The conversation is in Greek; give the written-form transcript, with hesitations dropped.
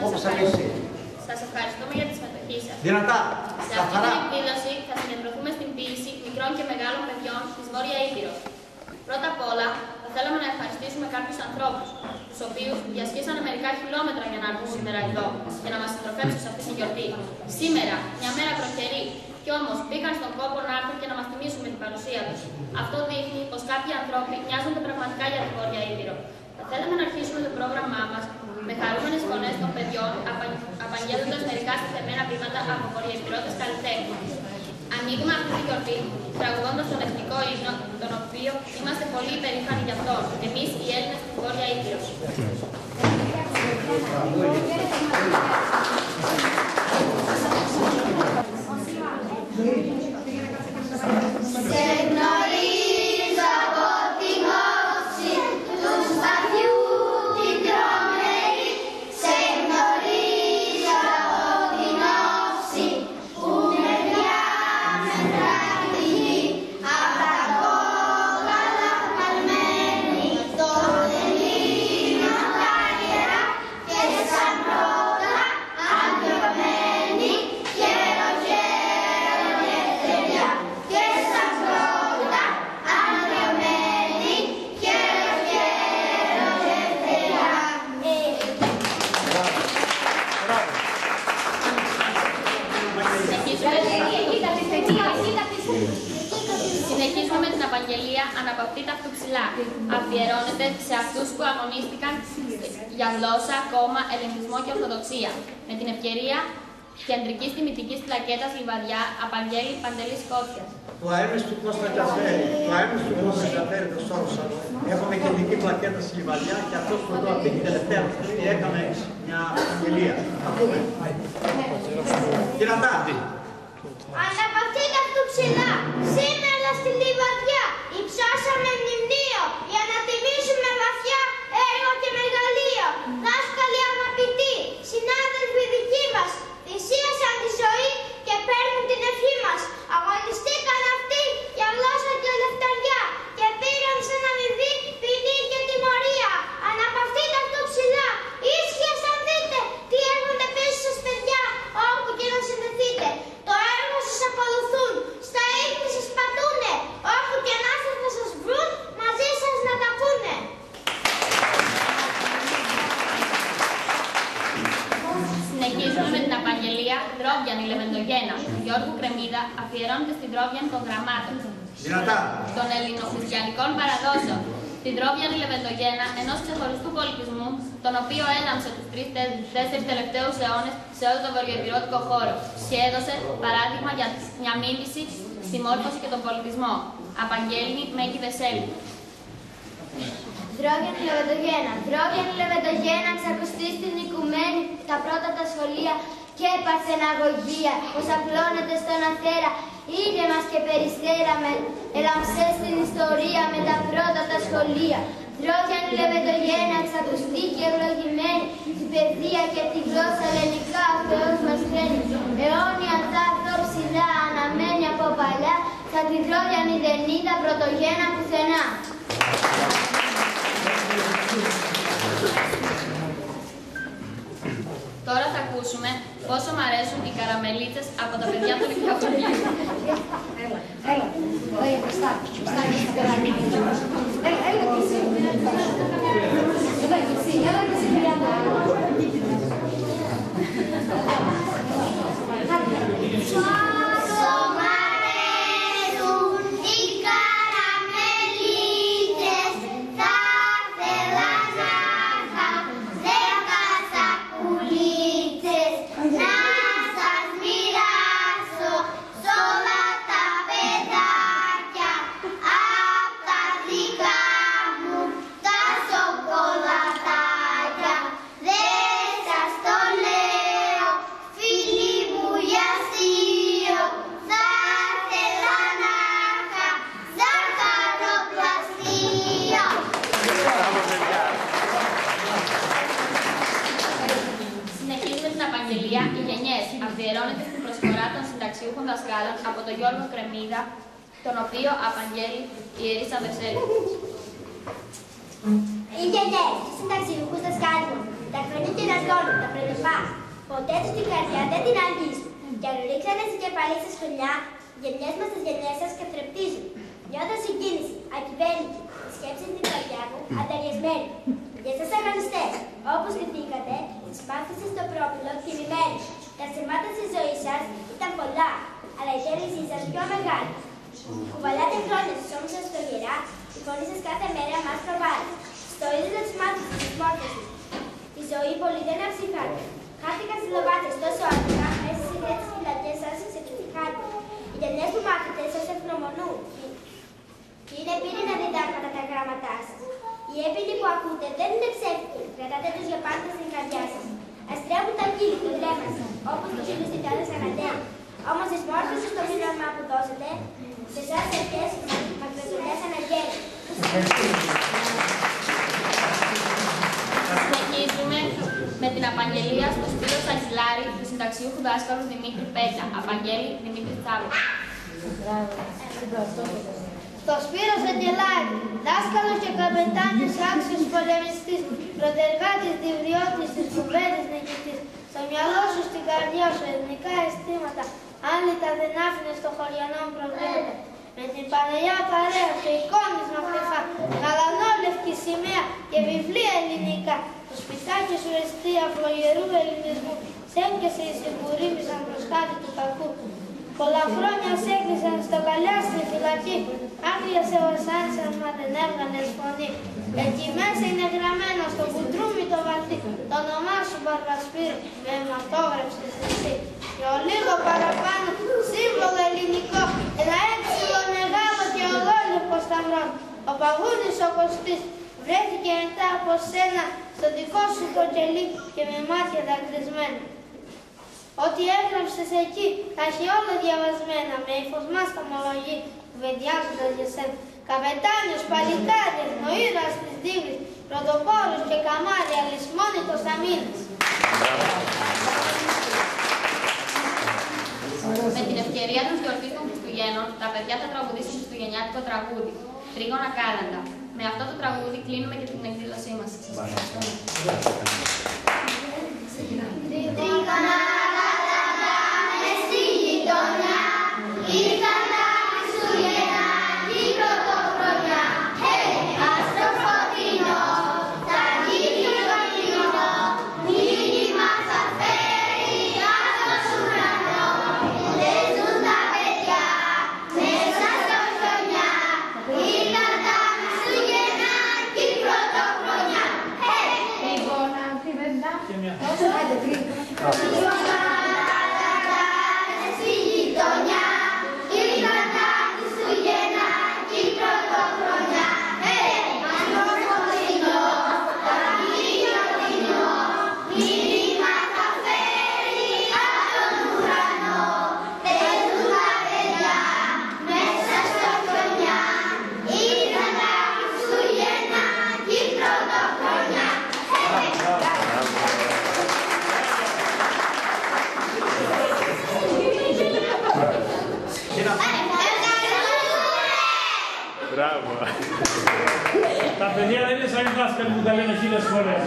όπως αρέσει. Σας ευχαριστούμε για τη συμμετοχή σας. Δυνατά, Σε αυτή την εκδήλωση θα συγκεντρωθούμε στην ποίηση μικρών και μεγάλων παιδιών της Βόρεια Ήπειρος. Πρώτα απ' όλα, θα θέλαμε να ευχαριστήσουμε κάποιους ανθρώπους, τους οποίους διασχίσανε μερικά χιλιόμετρα για να έρθουν σήμερα εδώ και να μας συντροφεύσουν σε αυτή τη γιορτή. Σήμερα, μια μέρα προχερή, κι όμως μπήκαν στον κόπο να έρθουν και να μας τιμήσουν με την παρουσία τους. Αυτό δείχνει πως κάποιοι άνθρωποι νοιάζονται πραγματικά για τη Βόρεια Ήπειρο. Θα θέλαμε να αρχίσουμε το πρόγραμμά μας με χαρούμενες φωνές των παιδιών, απαγγέλλοντας μερικά στηθεμένα βήματα από βορειοϊπηρώτες καλλιτέχνες. Ανοίγουμε αυτή τη γιορτή τραγουδώντας τον εθνικό ύμνο, τον οποίο είμαστε πολύ υπερήφανοι γι' αυτόν, εμείς οι Έλληνες της Βόρεια Ήπειρος. Συνεχίζουμε με την απαγγελία «Αναπαυτείτε αυτοψηλά». Αφιερώνεται σε αυτούς που αγωνίστηκαν για γλώσσα, κόμμα, ελληνισμό και ορθοδοξία. Με την ευκαιρία κεντρικής τιμητικής πλακέτας Λιβαδιά απαγγέλει Παντελής Κότσιας. Το αέμις του Κώστα Τζαφέρη, το σώρωσα. Έχουμε κεντρική πλακέτα στη Λιβαδιά και αυτός που εδώ αυτή την τελευταία στιγμή έκανε μια απαγγελία. Ακούμε. Δυνατά. Αναπαυτείτε αυτοψηλά. Σήμερα στη Λιβαδιά υψώσαμε μνημείο για να τιμήσουμε βαθιά έργο και μεγαλείο. Δάσκαλοι αγαπητοί, συνάδελφοι δικοί μας, θυσίασαν τη ζωή και παίρνουν την ευχή μας. Αγωνιστήκαν αυτοί για γλώσσα και ελευθεριά και πήραν σαν αμοιβή ποινή και τιμωρία. Αναπαυτείτε αυτοψηλά. Ίσχυα σαν δείτε τι έρχονται πίσω σας παιδιά, όπου και να συνδεθείτε. Το έργο σας ακολουθούν, στα ίχνη σας πατούνε, όπου και να σας να σας βρουν, μαζί σας να τα πούνε. Συνεχίζουμε με την απαγγελία «Δρόβιανη Λεβεντογένα» του Γιώργου Κρεμίδα, αφιερώνεται στην Δρόβιαν των γραμμάτων, των ελληνοχριστιανικών παραδόσεων. Την Δρόβιανη Λεβεντογένα, ενός ξεχωριστού πολιτισμού, τον οποίο έλαμψε τους 3-4 τελευταίους αιώνες σε όλο τον βορειοϊπηρώτικο χώρο και έδωσε παράδειγμα για μια μίμηση, συμμόρφωση και τον πολιτισμό. Απαγγέλνει Μέγκη Βεσέλη. Δρόβιανη Λεβεντογένα. Δρόβιανη Λεβεντογένα, ξακουστεί στην οικουμένη τα πρώτα τα σχολεία και παρθεναγωγία, πως απλώνεται στον αθέρα. Ήλια μας και περιστέρα με ελαμψέ στην ιστορία με τα πρώτα τα σχολεία. Δρόβιανη Λεβεντογένα, ξακουστεί και ευλογημένη την παιδεία και τη γλώσσα ελληνικά ο Θεός μας φέρνει. Αιώνια θα έρθω ψηλά, αναμένη από παλιά, σαν τη Δρόβιανη δεν είδα πρωτογένα πουθενά. Τώρα θα ακούσουμε πόσο μ' αρέσουν οι καραμελίτσες από τα παιδιά του Λυκειοφορείου. Έλα, μπροστά, έλα και εσύ, έλα και εσύ, Οι γενιές αφιερώνεται στην προσφορά των συνταξιούχων δασκάλων από τον Γιώργο Κρεμίδα, τον οποίο απαγγέλει η Ερίσα Βεσέλη. Οι γενιές, συνταξιούχους δασκάλων. Τα χρόνια κερατώνουν, τα πρωτοπά. Ποτέ τους την καρδιά δεν την αγγίζουν. Κι αν ρίξανε στην κεφαλή σας χρονιά, γενιές μας τις γενιές σας καθρεπτίζουν. Νιώθω συγκίνηση, ακυβέρνητη, σκέψη την καρδιά μου, αταιριασμένη. Για σας αγωνιστές, όπως στηθήκατε, τις μάθησες στο πρόπυλο τιμημένοι. Τα σεμάτα στη ζωή σας ήταν πολλά, αλλά η θέλησή σας πιο μεγάλη. Κουβαλάτε χρόνια στους ώμους σας στρογγυλά, η φωνή σας κάθε μέρα μας προβάλλει. Στο είδο της μάθησης της μόρφωσης, η ζωή πολύ δεν αψυχάται. Χάθηκαν στις λοβάτες τόσο άτομα, μέσα στις ιδέες της φυλακές σας εξετυχάται. Οι γενιές που μάθετε σας ευγνωμονούν. Είναι πύρινα διδάγματα τα γράμματά σας. Οι έπινοι που ακούτε δεν είναι ψεύτικοι, κρατάτε τους για πάντα στην καρδιά σας. Αστρέφουν τα κύλη, το βλέμμα σας, όπως το κύλι στην κάθε αναντέα. Όμως της μόρφωσης στο μήνυμα που δώσετε, σε εσάς ευχές μακροσωλές αναγγέλει. Συνεχίζουμε με την απαγγελία στο Σπύρο Σαγγελάρη του συνταξιούχου δάσκαλου Δημήτρη Πέτσα. Απαγγέλη Δημήτρη Τσάβου. Στο Σπύρο Σαγγελάρη, δάσκαλος και καπετάνιος άξιος πολεμιστής, πρωτεργάτης διβριώτης της κουβέντης νικητής, στο μυαλό σου, στην καρδιά σου, εθνικά αισθήματα, άνετα δεν άφηνες στο χωριανό προβλήματα. Με την Παναγιά παρέα σου, εικόνες να κρυφά, γαλανόλευκη σημαία και βιβλία ελληνικά. Το σπιτάκι σου εστία φλογερού ελληνισμού, σ' έπιασε η σιγουρήμισαν προς χάρη του κακού. Πολλά χρόνια σ' έκλεισαν στο καλιά στη φυλακή, άγρια σε βασάνισαν μα δεν έβγανες φωνή. Εκεί μέσα είναι γραμμένο στο κουντρούμι το βαλτί, το όνομά σου Μπαρβασπύρο, με αιματόγραψες εσύ. Και ο λίγο παραπάνω σύμβολο ελληνικό, ένα έξυλο μεγάλο και ολόλευκο σταυρό. Ο παγούνης ο Κωστής βρέθηκε μετά από σένα στο δικό σου το κελί και με μάτια δακρυσμένα. Ό,τι έγραψες εκεί θα έχει όλα διαβασμένα, με ύφος στα ομολογεί, κουβεντιάζοντας για σένα. Καπετάνιος, παλικάρι, εθνοήρωας της Δίβρης, πρωτοπόρος και καμάρι, αλυσμόνητος αμήνας. Με την ευκαιρία των γιορτής των Χριστουγέννων, τα παιδιά θα τραγουδήσουν χριστουγεννιάτικο τραγούδι, Τρίγωνα Κάλαντα. Με αυτό το τραγούδι κλείνουμε και την εκδήλωσή μας. Σας ευχαριστούμε. Τρίγωνα Κάλαντα μες στη γειτονιά, ήρθαν τα Χριστούγεννα την πρωτοχρονιά. Άστρο φωτεινό, θα γίνει φωτεινό, μήνυμα θα φέρει από τον ουρανό. Δεν ζουν τα παιδιά μέσα στο χιονιά, ήρθαν τα Χριστούγεννα την πρωτοχρονιά. Τρίγωνα κρυβεντά. Τρίγωνα Κάλαντα μες στη γειτονιά, ήρθαν τα Χριστούγεννα την πρωτοχρονιά. Άστρο φωτεινό, θα γίνει φωτεινό, μήνυμα θα φέρει από τον ουρανό. Δεν ζουν τα παιδιά μέσα στο χιονιά, ήρθαν τα Χριστούγεννα την πρωτοχρονιά. Μπράβο. Τα παιδιά δεν είναι σαν οι δάσκαλοι που τα λένε 1000 φορές.